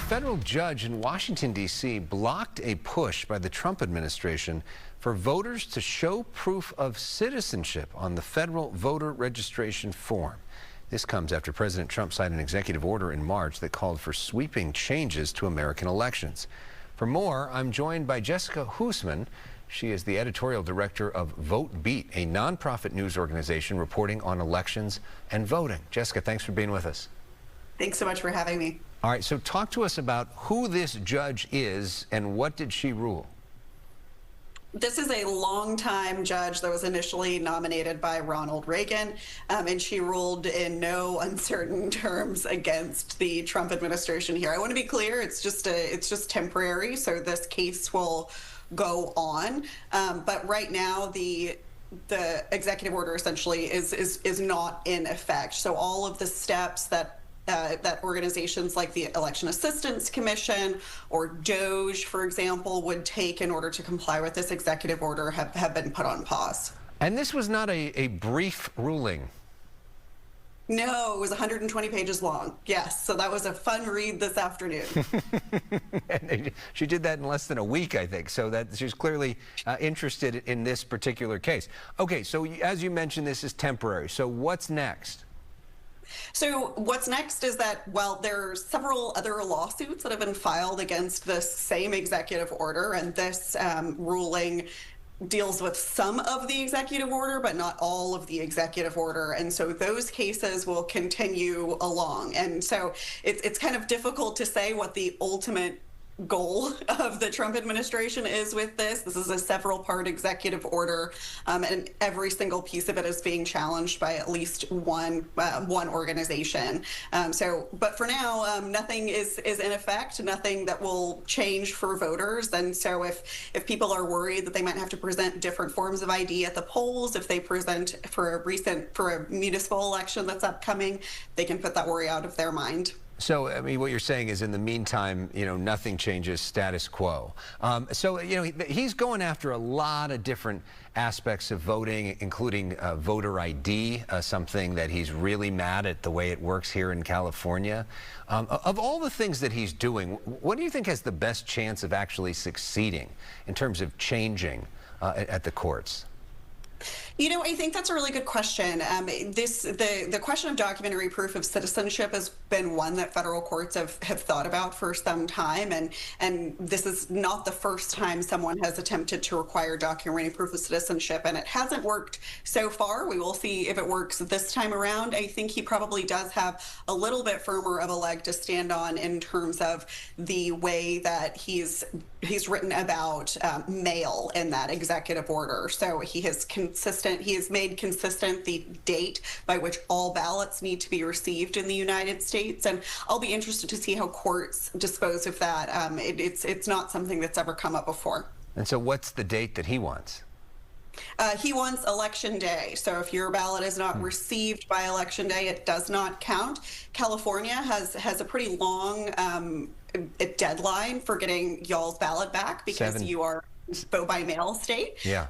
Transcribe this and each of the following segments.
federal judge in Washington, D.C. blocked a push by the Trump administration for voters to show proof of citizenship on the federal voter registration form. This comes after President Trump signed an executive order in March that called for sweeping changes to American elections. For more, I'm joined by Jessica Huseman. She is the editorial director of Vote Beat, a nonprofit news organization reporting on elections and voting. Jessica, thanks for being with us. Thanks so much for having me. All right, so talk to us about who this judge is and what did she rule? This is a longtime judge that was initially nominated by Ronald Reagan, and she ruled in no uncertain terms against the Trump administration here. I want to be clear, it's just temporary, so this case will go on. But right now, the executive order essentially is not in effect. So all of the steps that organizations like the Election Assistance Commission or DOJ, for example, would take in order to comply with this executive order have been put on pause. And this was not a brief ruling. No, it was 120 pages long. Yes, so that was a fun read this afternoon. And she did that in less than a week, I think, so that she's clearly interested in this particular case. Okay, so as you mentioned, this is temporary. So what's next? So what's next is that, well, there are several other lawsuits that have been filed against this same executive order, and this ruling deals with some of the executive order, but not all of the executive order. And so those cases will continue along. And so it's kind of difficult to say what the ultimate goal of the Trump administration is with this. This is a several-part executive order, and every single piece of it is being challenged by at least one organization. But for now, nothing is in effect, nothing that will change for voters. And so if people are worried that they might have to present different forms of ID at the polls, if they present for a municipal election that's upcoming, they can put that worry out of their mind. So, I mean, what you're saying is in the meantime, nothing changes, status quo. He's going after a lot of different aspects of voting, including voter ID, something that he's really mad at the way it works here in California. Of all the things that he's doing, what do you think has the best chance of actually succeeding in terms of changing at the courts? I think that's a really good question. The question of documentary proof of citizenship has been one that federal courts have thought about for some time, and this is not the first time someone has attempted to require documentary proof of citizenship, and it hasn't worked so far. We will see if it works this time around. I think he probably does have a little bit firmer of a leg to stand on in terms of the way that he's written about mail in that executive order. So he has made consistent the date by which all ballots need to be received in the United States. And I'll be interested to see how courts dispose of that. It's not something that's ever come up before. And so what's the date that he wants? He wants Election Day. So if your ballot is not received by Election Day, it does not count. California has a pretty long deadline for getting y'all's ballot back because you are vote by mail state. Yeah.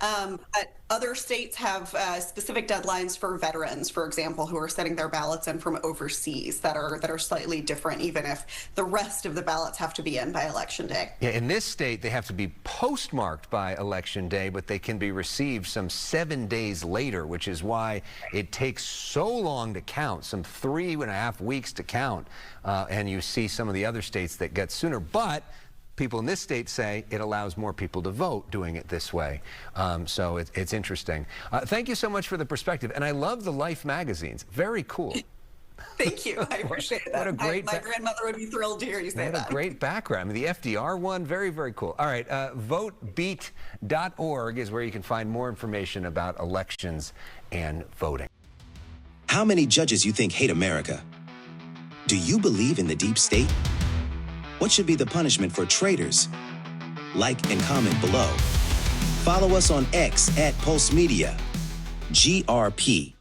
But other states have specific deadlines for veterans, for example, who are sending their ballots in from overseas that are slightly different, even if the rest of the ballots have to be in by Election Day. Yeah, in this state, they have to be postmarked by Election Day, but they can be received some 7 days later, which is why it takes so long to count, some 3.5 weeks to count. And you see some of the other states that get sooner. But people in this state say it allows more people to vote doing it this way. So it's interesting. Thank you so much for the perspective. And I love the Life magazines. Very cool. Thank you. I appreciate that. My grandmother would be thrilled to hear you say that. What a great background. The FDR one, very, very cool. All right, votebeat.org is where you can find more information about elections and voting. How many judges you think hate America? Do you believe in the deep state? What should be the punishment for traitors? Like and comment below. Follow us on X @PulseMedia. GRP.